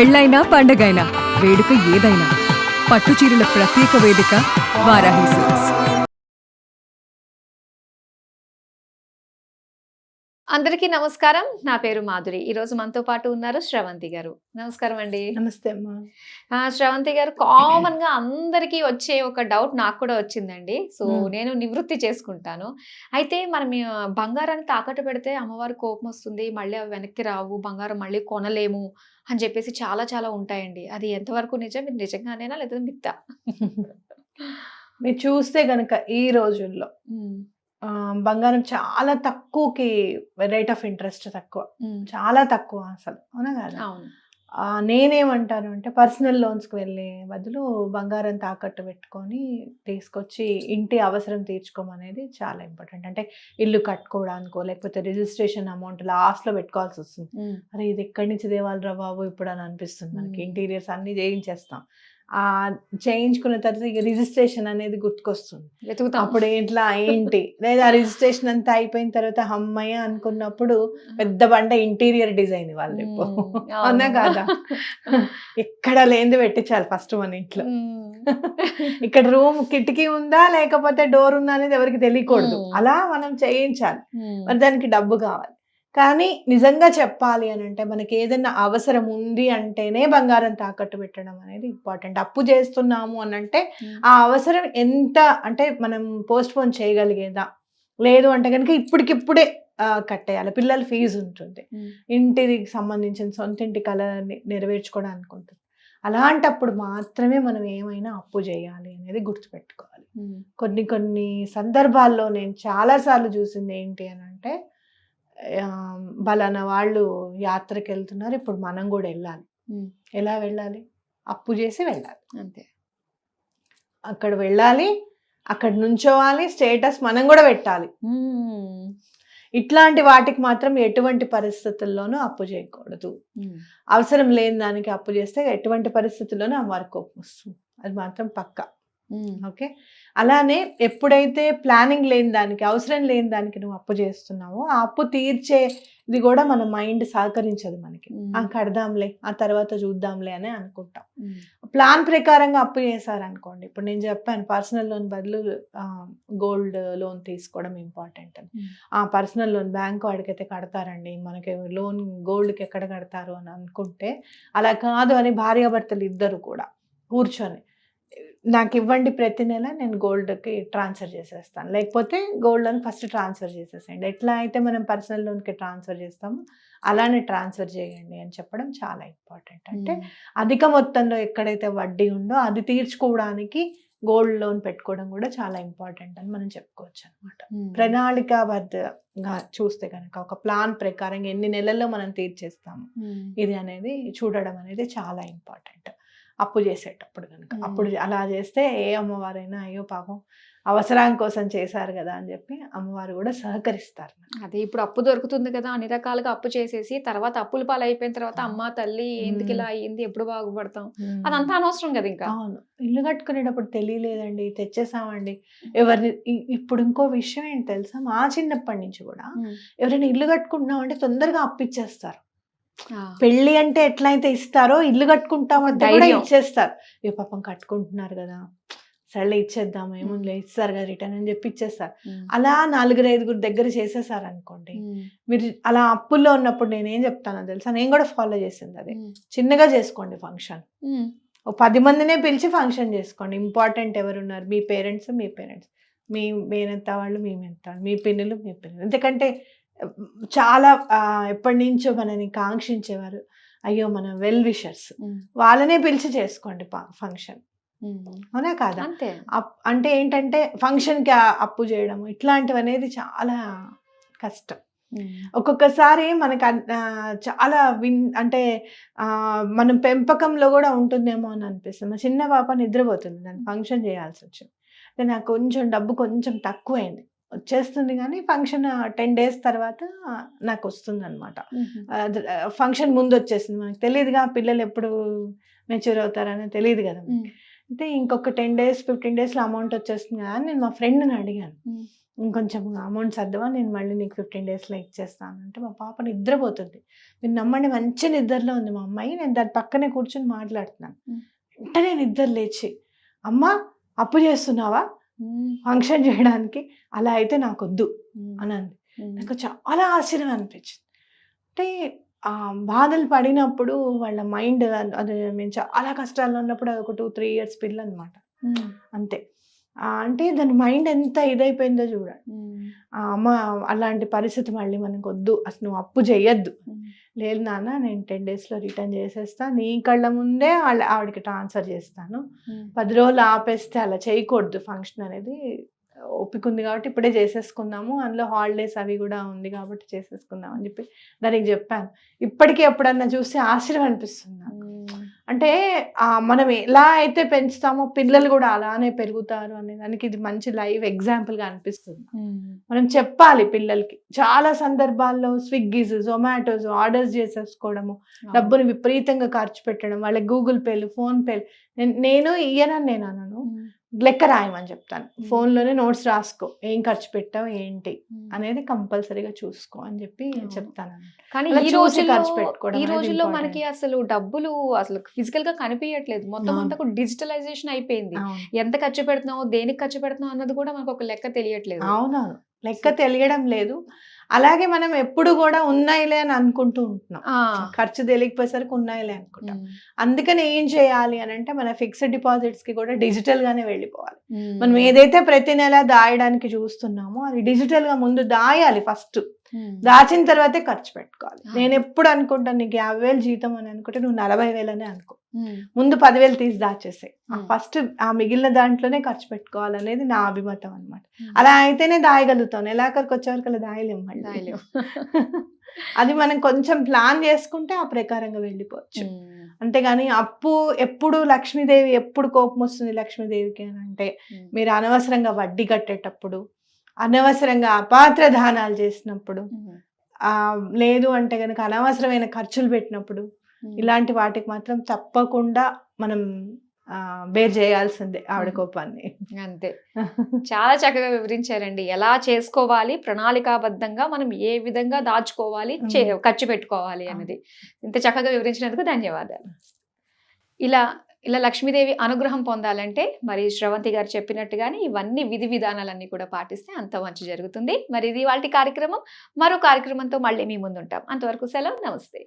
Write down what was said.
పెళ్ళైనా పండగైనా వేడుక ఏదైనా పట్టు చీరల ప్రత్యేక వేదిక వారాహి సిల్క్స్. అందరికీ నమస్కారం. నా పేరు మాధురి. ఈరోజు మనతో పాటు ఉన్నారు శ్రవంతి గారు. నమస్కారం అండి. నమస్తే అమ్మా. శ్రవంతి గారు, కామన్ గా అందరికీ వచ్చే ఒక డౌట్ నాకు కూడా వచ్చిందండి. సో నేను నివృత్తి చేసుకుంటాను. అయితే మనం బంగారాన్ని తాకట్టు పెడితే అమ్మవారి కోపం వస్తుంది, మళ్ళీ అవి వెనక్కి రావు, బంగారం మళ్ళీ కొనలేము అని చెప్పేసి చాలా చాలా ఉంటాయండి. అది ఎంతవరకు నిజం? ఇది నిజంగానేనా లేదా మిత్తా? మీరు చూస్తే గనక ఈ రోజుల్లో బంగారం చాలా తక్కువకి, రేట్ ఆఫ్ ఇంట్రెస్ట్ తక్కువ, చాలా తక్కువ అసలు, అవునా కదా? నేనేమంటాను అంటే పర్సనల్ లోన్స్కి వెళ్ళే బదులు బంగారం తాకట్టు పెట్టుకొని తీసుకొచ్చి ఇంటి అవసరం తీర్చుకోమనేది చాలా ఇంపార్టెంట్. అంటే ఇల్లు కట్టుకోవడానికో లేకపోతే రిజిస్ట్రేషన్ అమౌంట్ లాస్ట్లో పెట్టుకోవాల్సి వస్తుంది. అరే ఇది ఎక్కడి నుంచి తేవాలిరా బాబు ఇప్పుడు అని అనిపిస్తుంది మనకి. ఇంటీరియర్స్ అన్ని చేయించేస్తాం, చేయించుకున్న తర్వాత ఇక రిజిస్ట్రేషన్ అనేది గుర్తుకొస్తుంది. అప్పుడు ఇట్లా ఏంటి లేదా రిజిస్ట్రేషన్ అంతా అయిపోయిన తర్వాత అమ్మయ్య అనుకున్నప్పుడు పెద్ద బండ ఇంటీరియర్ డిజైన్ వాళ్ళు అన్నా కాదా, ఎక్కడ లేనిది పెట్టించాలి ఫస్ట్ మన ఇంట్లో. ఇక్కడ రూమ్ కిటికీ ఉందా లేకపోతే డోర్ ఉందా అనేది ఎవరికి తెలియకూడదు, అలా మనం చేయించాలి. మరి దానికి డబ్బు కావాలి. కానీ నిజంగా చెప్పాలి అని అంటే మనకి ఏదైనా అవసరం ఉంది అంటేనే బంగారం తాకట్టు పెట్టడం అనేది ఇంపార్టెంట్. అప్పు చేస్తున్నాము అని అంటే ఆ అవసరం ఎంత అంటే మనం పోస్ట్ పోన్ చేయగలిగేదా, లేదు అంటే కనుక ఇప్పటికిప్పుడే కట్టేయాలి. పిల్లల ఫీజు ఉంటుంది, ఇంటికి సంబంధించిన సొంత ఇంటి కళ నెరవేర్చుకోవడానికి ఉంటుంది. అలాంటప్పుడు మాత్రమే మనం ఏమైనా అప్పు చేయాలి అనేది గుర్తుపెట్టుకోవాలి. కొన్ని సందర్భాల్లో నేను చాలాసార్లు చూసింది ఏంటి అని అంటే, బలానా వాళ్ళు యాత్రకి వెళ్తున్నారు, ఇప్పుడు మనం కూడా వెళ్ళాలి. ఎలా వెళ్ళాలి? అప్పు చేసి వెళ్ళాలి అంతే. అక్కడ వెళ్ళాలి, అక్కడ నుంచోవాలి, స్టేటస్ మనం కూడా పెట్టాలి. ఇట్లాంటి వాటికి మాత్రం ఎటువంటి పరిస్థితుల్లోనూ అప్పు చేయకూడదు. అవసరం లేని దానికి అప్పు చేస్తే ఎటువంటి పరిస్థితుల్లోనూ అమ్మవారి కోపం వస్తుంది, అది మాత్రం పక్కా. ఓకే. అలానే ఎప్పుడైతే ప్లానింగ్ లేని దానికి, అవసరం లేని దానికి నువ్వు అప్పు చేస్తున్నావో ఆ అప్పు తీర్చేది కూడా మన మైండ్ సహకరించదు మనకి. కడదాంలే, ఆ తర్వాత చూద్దాంలే అని అనుకుంటాం. ప్లాన్ ప్రకారంగా అప్పు చేశారనుకోండి, ఇప్పుడు నేను చెప్పాను పర్సనల్ లోన్ బదులు గోల్డ్ లోన్ తీసుకోవడం ఇంపార్టెంట్ అని. ఆ పర్సనల్ లోన్ బ్యాంక్ వాడికైతే కడతారండి, మనకి లోన్ గోల్డ్కి ఎక్కడ కడతారు అని అనుకుంటే అలా కాదు అని భార్యాభర్తలు ఇద్దరు కూడా కూర్చొని నాకు ఇవ్వండి, ప్రతి నెల నేను గోల్డ్కి ట్రాన్స్ఫర్ చేసేస్తాను, లేకపోతే గోల్డ్ లోన్ ఫస్ట్ ట్రాన్స్ఫర్ చేసేసేయండి, ఎట్లా అయితే మనం పర్సనల్ లోన్కి ట్రాన్స్ఫర్ చేస్తామో అలానే ట్రాన్స్ఫర్ చేయండి అని చెప్పడం చాలా ఇంపార్టెంట్. అంటే అధిక మొత్తంలో ఎక్కడైతే వడ్డీ ఉందో అది తీర్చుకోవడానికి గోల్డ్ లోన్ పెట్టుకోవడం కూడా చాలా ఇంపార్టెంట్ అని మనం చెప్పుకోవచ్చు అనమాట. ప్రణాళికాబద్ధంగా చూస్తే కనుక ఒక ప్లాన్ ప్రకారం ఎన్ని నెలల్లో మనం తీర్చేస్తాము ఇది అనేది చూడడం అనేది చాలా ఇంపార్టెంట్ అప్పు చేసేటప్పుడు కనుక. అప్పుడు అలా చేస్తే ఏ అమ్మవారైనా అయ్యో పాపం అవసరం కోసం చేశారు కదా అని చెప్పి అమ్మవారు కూడా సహకరిస్తారు. అదే ఇప్పుడు అప్పు దొరుకుతుంది కదా, అన్ని రకాలుగా అప్పు చేసేసి తర్వాత అప్పుల పాలు అయిపోయిన తర్వాత అమ్మ తల్లి ఎందుకు ఇలా అయ్యింది, ఎప్పుడు బాగుపడతాం, అదంతా అనవసరం కదా ఇంకా. అవును, ఇల్లు కట్టుకునేటప్పుడు తెలియలేదండి, తెచ్చేసామండి. ఎవరిని ఇప్పుడు ఇంకో విషయం ఏంటి తెలుసా, మా చిన్నప్పటి నుంచి కూడా ఎవరైనా ఇల్లు కట్టుకుంటున్నామంటే తొందరగా అప్పిచ్చేస్తారు. పెళ్లి అంటే ఎట్లయితే ఇస్తారో ఇల్లు కట్టుకుంటామంటే కూడా ఇచ్చేస్తారు. ఏ పాపం కట్టుకుంటున్నారు కదా, సరే ఇచ్చేద్దాం, ఏముంది ఇస్తారు కదా రిటర్న్ అని చెప్పి ఇచ్చేస్తారు. అలా 4-5 దగ్గర చేసేసారు అనుకోండి. మీరు అలా అప్పుల్లో ఉన్నప్పుడు నేనేం చెప్తానో తెలుసా, నేను కూడా ఫాలో చేసింది అదే. చిన్నగా చేసుకోండి ఫంక్షన్, 10 మందినే పిలిచి ఫంక్షన్ చేసుకోండి. ఇంపార్టెంట్ ఎవరున్నారు, మీ పేరెంట్స్, మీ మేనత్త వాళ్ళు, మీ పిన్నులు, ఎందుకంటే చాలా ఎప్పటి నుంచో మనని కాంక్షించేవారు, అయ్యో మన వెల్ విషర్స్, వాళ్ళనే పిలిచి చేసుకోండి ఫంక్షన్, అవునా కాదా? అంటే ఏంటంటే ఫంక్షన్కి అప్పు చేయడం ఇట్లాంటివి అనేది చాలా కష్టం. ఒక్కొక్కసారి మనకు చాలా అంటే మనం పెంపకంలో కూడా ఉంటుందేమో అని అనిపిస్తుంది. మా చిన్న పాప నిద్రపోతుంది, దాన్ని ఫంక్షన్ చేయాల్సి వచ్చింది. నాకు కొంచెం డబ్బు కొంచెం తక్కువైంది, వచ్చేస్తుంది కానీ ఫంక్షన్ 10 days తర్వాత నాకు వస్తుంది అనమాట. ఫంక్షన్ ముందు వచ్చేసింది, మనకు తెలియదుగా పిల్లలు ఎప్పుడు మెచ్యూర్ అవుతారని తెలియదు కదా. అయితే ఇంకొక 10 days 15 daysలో అమౌంట్ వచ్చేస్తుంది కదా అని నేను మా ఫ్రెండ్ని అడిగాను, ఇంకొంచెం అమౌంట్ సర్దవా, నేను మళ్ళీ నీకు 15 డేస్లో ఇచ్చేస్తాను అంటే, మా పాప నిద్రపోతుంది. మీరు నమ్మండి, మంచి నిద్రలో ఉంది మా అమ్మాయి. నేను దాని పక్కనే కూర్చొని మాట్లాడుతున్నాను. వెంటనే నిద్ర లేచి, అమ్మ అప్పు చేస్తున్నావా ఫంక్షన్ చేయడానికి? అలా అయితే నాకొద్దు అని అంది. నాకు చాలా ఆశ్చర్యం అనిపించింది. అంటే బాధలు పడినప్పుడు వాళ్ళ మైండ్, అది మేము చాలా కష్టాల్లో ఉన్నప్పుడు అది ఒక 2-3 ఇయర్స్ పిల్ల అనమాట, అంతే. అంటే దాని మైండ్ ఎంత ఇదైపోయిందో చూడండి. అమ్మ అలాంటి పరిస్థితి మళ్ళీ మనకు వద్దు, అసలు నువ్వు అప్పు చేయొద్దు. లేదు నాన్న, నేను 10 డేస్లో రిటర్న్ చేసేస్తా, నీ కళ్ళ ముందే ఆవిడకి ట్రాన్స్ఫర్ చేస్తాను, 10 రోజులు ఆపేస్తే అలా చేయకూడదు, ఫంక్షన్ అనేది ఓపిక ఉంది కాబట్టి ఇప్పుడే చేసేసుకుందాము, అందులో హాలిడేస్ అవి కూడా ఉంది కాబట్టి చేసేసుకుందాం అని చెప్పి దానికి చెప్పాను. ఇప్పటికీ ఎప్పుడన్నా చూస్తే ఆశ్చర్యం అనిపిస్తుంది నాకు. అంటే మనం ఎలా అయితే పెంచుతామో పిల్లలు కూడా అలానే పెరుగుతారు అనే దానికి ఇది మంచి లైవ్ ఎగ్జాంపుల్గా అనిపిస్తుంది. మనం చెప్పాలి పిల్లలకి. చాలా సందర్భాల్లో స్విగ్గీస్, జొమాటోస్ ఆర్డర్స్ చేసేసుకోవడము, డబ్బుని విపరీతంగా ఖర్చు పెట్టడం, వాళ్ళకి గూగుల్ పేలు, ఫోన్ పేలు. నేను ఇయ్యనని నేను అనను, లెక్క రాయమని చెప్తాను. ఫోన్లోనే నోట్స్ రాసుకో, ఏం ఖర్చు పెట్టావు ఏంటి అనేది కంపల్సరీగా చూసుకో అని చెప్పి చెప్తాను. కానీ ఈ రోజుల్లో మనకి అసలు డబ్బులు అసలు ఫిజికల్ గా కనిపించట్లేదు, మొత్తం అంతా డిజిటలైజేషన్ అయిపోయింది. ఎంత ఖర్చు పెడుతున్నావు, దేనికి ఖర్చు పెడుతున్నావు అన్నది కూడా మనకు ఒక లెక్క తెలియట్లేదు. అవునవును, లెక్క తెలియడం లేదు. అలాగే మనం ఎప్పుడు కూడా ఉన్నాయిలే అని అనుకుంటూ ఉంటున్నాం, ఖర్చు తెలియకపోయేసరికి ఉన్నాయిలే అనుకుంటాం. అందుకని ఏం చేయాలి అని అంటే, మన ఫిక్స్డ్ డిపాజిట్స్ కి కూడా డిజిటల్ గానే వెళ్ళిపోవాలి. మనం ఏదైతే ప్రతి నెల దాయడానికి చూస్తున్నామో అది డిజిటల్ గా ముందు దాయాలి. ఫస్ట్ దాచిన తర్వాతే ఖర్చు పెట్టుకోవాలి. నేను ఎప్పుడు అనుకుంటాను, నీకు 50,000 జీతం అని అనుకుంటే నువ్వు 40,000 అనే అనుకో, ముందు 10,000 తీసి దాచేసే, ఫస్ట్ ఆ మిగిలిన దాంట్లోనే ఖర్చు పెట్టుకోవాలనేది నా అభిమతం అనమాట. అలా అయితేనే దాయగలుగుతాం, నెలాఖరికి వచ్చేవరకు అలా దాయలేము మళ్ళీ. అది మనం కొంచెం ప్లాన్ చేసుకుంటే ఆ ప్రకారంగా వెళ్ళిపోవచ్చు. అంతేగాని అప్పు ఎప్పుడు లక్ష్మీదేవి, ఎప్పుడు కోపం వస్తుంది లక్ష్మీదేవికి అని అంటే, మీరు అనవసరంగా వడ్డీ కట్టేటప్పుడు, అనవసరంగా అపాత్ర దానాలు చేసినప్పుడు, లేదు అంటే కనుక అనవసరమైన ఖర్చులు పెట్టినప్పుడు, ఇలాంటి వాటికి మాత్రం తప్పకుండా మనం బేర్ చేయాల్సిందే ఆవిడ కోపాన్ని. అంతే. చాలా చక్కగా వివరించారండి, ఎలా చేసుకోవాలి, ప్రణాళికాబద్ధంగా మనం ఏ విధంగా దాచుకోవాలి, ఖర్చు పెట్టుకోవాలి అన్నది. ఇంత చక్కగా వివరించినందుకు ధన్యవాదాలు. ఇలా లక్ష్మీదేవి అనుగ్రహం పొందాలంటే మరి శ్రవంతి గారు చెప్పినట్టుగానే ఇవన్నీ విధి విధానాలన్నీ కూడా పాటిస్తే అంత మంచి జరుగుతుంది. మరి ఇది ఇవాల్టి కార్యక్రమం. మరో కార్యక్రమంతో మళ్ళీ మీ ముందుంటాం. అంతవరకు సెలవు, నమస్తే.